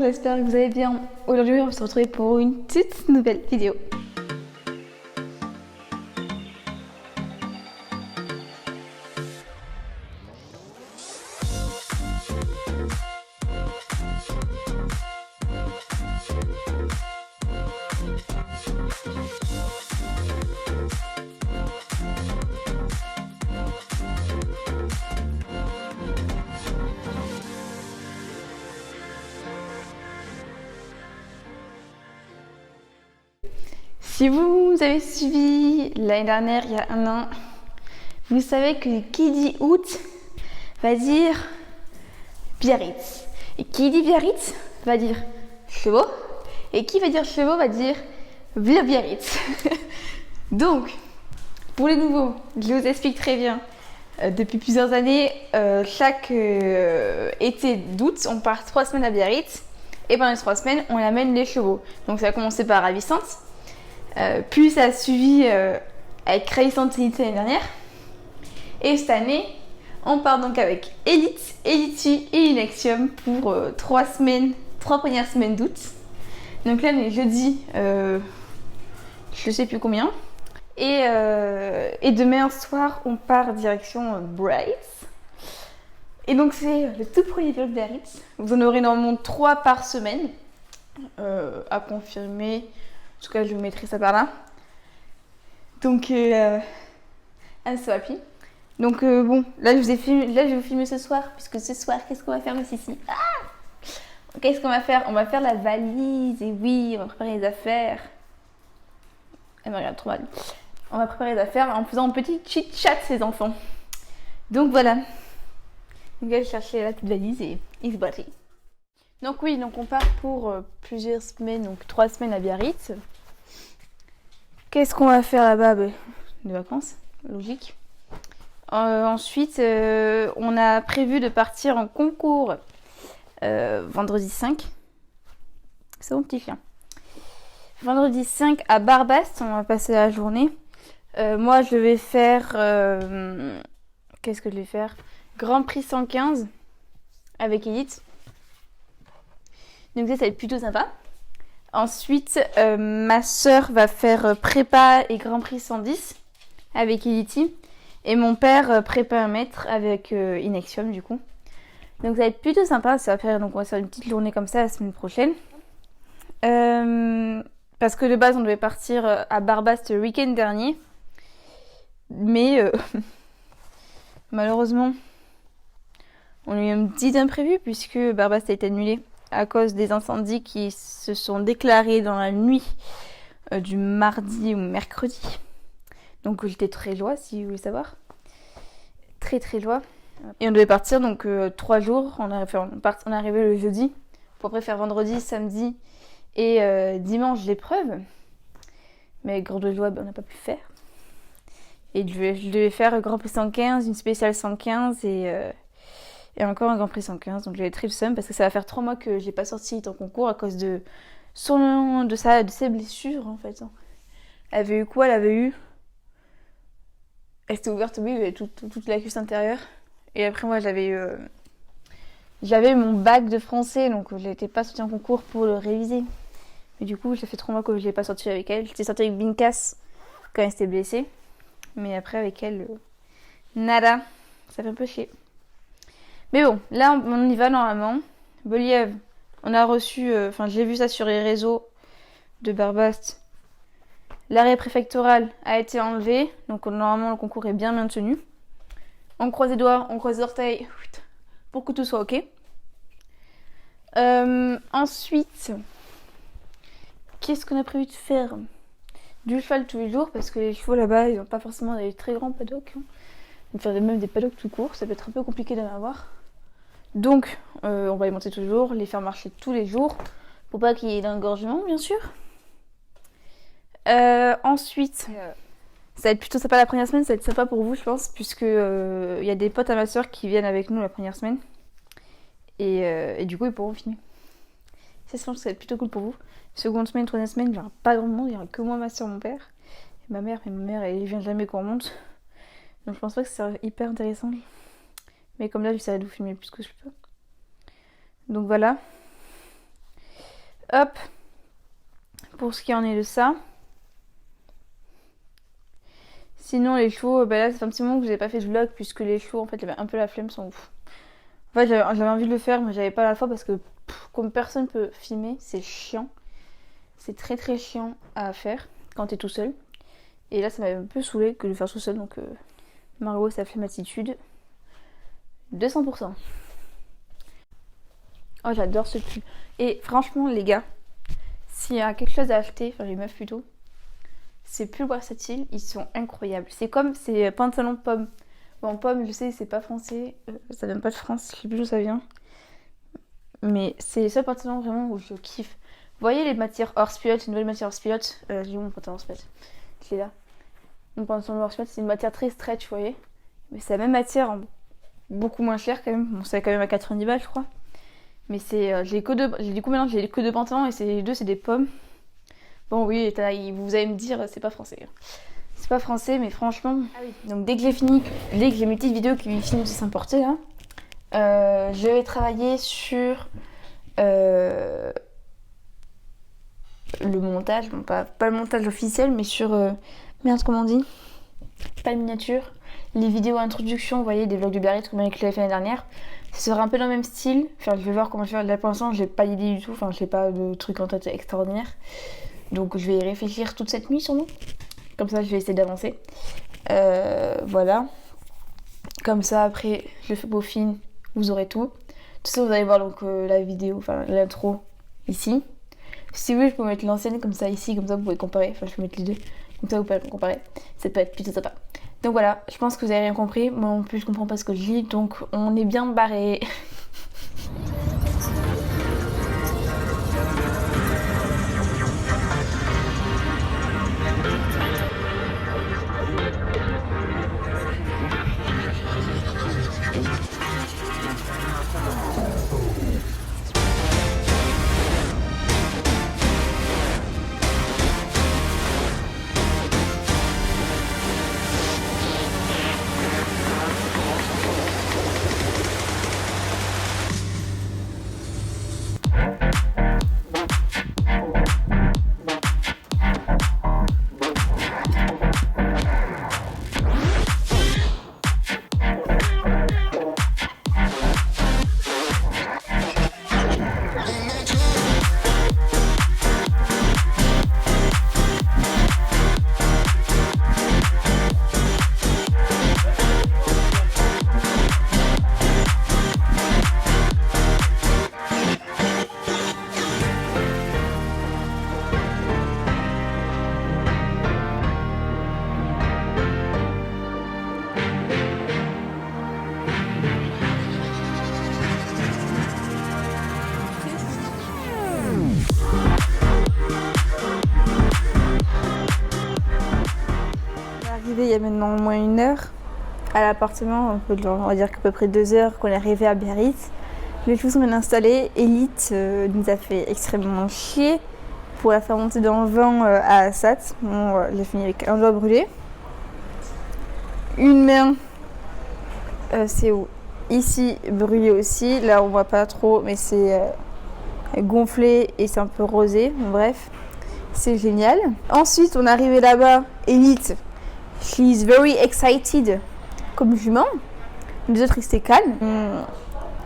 j'espère que vous allez bien. Aujourd'hui, on va se retrouver pour une toute nouvelle vidéo. Si vous avez suivi l'année dernière, il y a un an, vous savez que qui dit août va dire Biarritz. Et qui dit Biarritz va dire chevaux. Et qui va dire chevaux va dire Biarritz. Donc, pour les nouveaux, je vous explique très bien. Depuis plusieurs années, chaque été d'août, on part 3 semaines à Biarritz. Et pendant les 3 semaines, on amène les chevaux. Donc ça a commencé par Ravissante. Puis ça a suivi avec Ravissante l'année dernière. Et cette année, on part donc avec Elite, Eliti et Inexium pour 3 premières semaines d'août. Donc là, on est jeudi, je sais plus combien. Et demain soir, on part direction Bryce. Et donc c'est le tout premier vlog Biarritz. Vous en aurez normalement 3 par semaine à confirmer. En tout cas, je vous mettrai ça par là. Donc, un swapy. Donc, bon, là, je vais vous filmer ce soir. Puisque ce soir, qu'est-ce qu'on va faire, Miss Sissi? Qu'est-ce qu'on va faire? On va faire la valise. Et oui, on va préparer les affaires. Elle me regarde trop mal. On va préparer les affaires en faisant un petit chit-chat, ces enfants. Donc, voilà. Donc, je vais chercher la petite valise et c'est parti. Donc oui, donc on part pour plusieurs semaines, donc 3 semaines à Biarritz. Qu'est-ce qu'on va faire là-bas? Des vacances, logique. Ensuite, on a prévu de partir en concours vendredi 5. C'est mon petit chien. Vendredi 5 à Barbast, on va passer la journée. Moi, je vais faire... qu'est-ce que je vais faire? Grand Prix 115 avec Elite. Donc ça va être plutôt sympa. Ensuite, ma soeur va faire prépa et Grand Prix 110 avec Eliti. Et mon père prépa 1 mètre avec Inexium du coup. Donc ça va être plutôt sympa. Ça va faire, donc on va faire une petite journée comme ça la semaine prochaine. Parce que de base on devait partir à Barbast le week-end dernier. Mais malheureusement on a eu un petit imprévu puisque Barbast a été annulé à cause des incendies qui se sont déclarés dans la nuit du mardi au mercredi. Donc j'étais très joie si vous voulez savoir. Très joie. Et on devait partir donc 3 jours. On est arrivé le jeudi pour après faire vendredi, samedi et dimanche l'épreuve. Mais avec grande joie, on n'a pas pu faire. Et je devais faire Grand Prix 115, une spéciale 115 et encore un Grand Prix 115, donc j'avais très le seum parce que ça va faire 3 mois que j'ai pas sorti en concours à cause de ses blessures en fait. Elle avait eu quoi? Elle avait eu... Elle s'était ouverte, oui, elle avait toute la cuisse intérieure. Et après moi j'avais mon bac de français, donc je n'étais pas sortie en concours pour le réviser. Mais du coup, ça fait 3 mois que je l'ai pas sorti avec elle. J'étais sortie avec Binkas quand elle s'était blessée. Mais après avec elle, nada. Ça fait un peu chier. Mais bon, là on y va normalement. Boliev, on a reçu, j'ai vu ça sur les réseaux de Barbast. L'arrêt préfectoral a été enlevé, donc normalement le concours est bien maintenu. On croise les doigts, on croise les orteils pour que tout soit ok. Ensuite, qu'est-ce qu'on a prévu de faire? Du cheval tous les jours parce que les chevaux là-bas ils n'ont pas forcément des très grands paddocks. Donc faire même des paddocks tout court, ça peut être un peu compliqué d'en avoir. Donc, on va les monter tous les jours, les faire marcher tous les jours, pour pas qu'il y ait d'engorgement, bien sûr. Ensuite, ça va être plutôt sympa la première semaine, ça va être sympa pour vous, je pense, puisque y a des potes à ma soeur qui viennent avec nous la première semaine. Et du coup, ils pourront filmer. Ça, je pense que ça va être plutôt cool pour vous. Seconde semaine, troisième semaine, il n'y aura pas grand monde, il n'y aura que moi, ma soeur, mon père. Et ma mère, elle vient jamais qu'on monte. Donc je pense pas que ça sera hyper intéressant. Mais comme là, j'essaierai de vous filmer le plus que je peux. Donc voilà. Hop, pour ce qui en est de ça. Sinon les chevaux, bah là ça fait un petit moment que j'ai pas fait de vlog puisque les chevaux en fait j'avais un peu la flemme, sont ouf. En fait j'avais envie de le faire mais j'avais pas la fois parce que comme personne peut filmer, c'est chiant. C'est très très chiant à faire quand t'es tout seul. Et là ça m'avait un peu saoulé que de le faire tout seul donc Margot sa flemmatitude 200%. Oh j'adore ce pull. Et franchement les gars, s'il y a quelque chose à acheter, enfin les meufs plutôt, ces pulls versatiles, ils sont incroyables. C'est comme ces pantalons pommes. Bon, pomme, je sais, c'est pas français. Ça vient pas de France, je sais plus d'où ça vient. Mais c'est les seuls pantalons vraiment où je kiffe. Vous voyez les matières hors pilote, une nouvelle matière hors pilote. J'ai où mon pantalon hors pilote? Je l'ai là. Mon pantalon hors pilote, c'est une matière très stretch, vous voyez. Mais c'est la même matière, beaucoup moins cher quand même. Bon, c'est quand même à 90 balles, je crois. Mais c'est. J'ai que deux. Du coup, maintenant, j'ai que deux pantalons et les deux, c'est des pommes. Bon oui, vous allez me dire, c'est pas français. C'est pas français, mais franchement... Ah oui. Donc dès que j'ai fini, dès que j'ai mes petites vidéos qui finissent de s'importer, là, je vais travailler sur le montage, bon, pas le montage officiel, mais sur... merde, comment on dit? Pas le miniature. Les vidéos introduction, vous voyez, des vlogs de Biarritz comme avec l'année dernière. Ce sera un peu dans le même style. Enfin, je vais voir comment je vais faire. Là, pour l'instant, j'ai pas d'idée du tout. Enfin, j'ai pas de truc en tête extraordinaire. Donc je vais y réfléchir toute cette nuit sûrement. Comme ça je vais essayer d'avancer. Voilà. Comme ça après je fais peaufine, vous aurez tout. Tout ça vous allez voir donc la vidéo, enfin l'intro ici. Si vous voulez je peux mettre l'ancienne comme ça ici, comme ça vous pouvez comparer. Enfin je peux mettre les deux, comme ça vous pouvez comparer. Ça peut être plutôt sympa. Donc voilà, je pense que vous avez rien compris. Moi en plus je comprends pas ce que je lis, donc on est bien barré. Il y a maintenant au moins 1 heure à l'appartement, on va dire qu'à peu près 2 heures qu'on est arrivé à Biarritz. Les chevaux sont bien installés. Elite nous a fait extrêmement chier pour la faire monter dans le vent à Assat. Bon, j'ai fini avec un doigt brûlé. Une main, c'est où? Ici, brûlé aussi. Là, on voit pas trop, mais c'est gonflé et c'est un peu rosé. Bon, bref, c'est génial. Ensuite, on est arrivé là-bas. Elite. She's very excited, comme jument. Les autres, ils étaient calmes.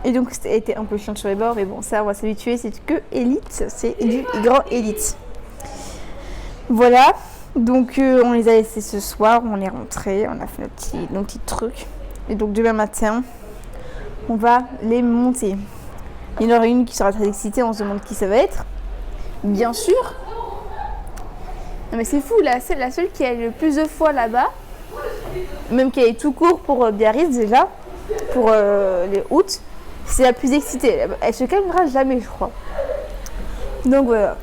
Et donc, c'était un peu chiant sur les bords, mais bon, ça, on va s'habituer. C'est que élite, c'est du grand élite. Voilà. Donc, on les a laissés ce soir. On est rentrés, on a fait nos petits trucs. Et donc, demain matin, on va les monter. Il y en aura une qui sera très excitée. On se demande qui ça va être. Bien sûr. Non mais c'est fou, la seule qui a le plus de fois là-bas, même qui est tout court pour Biarritz déjà, pour les août, c'est la plus excitée. Elle se calmera jamais, je crois. Donc voilà.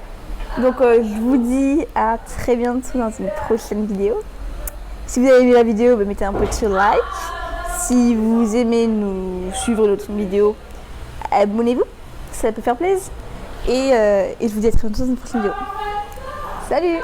Donc je vous dis à très bientôt dans une prochaine vidéo. Si vous avez aimé la vidéo, mettez un petit like. Si vous aimez nous suivre notre vidéo, abonnez-vous, ça peut faire plaisir. Et je vous dis à très bientôt dans une prochaine vidéo. Salut!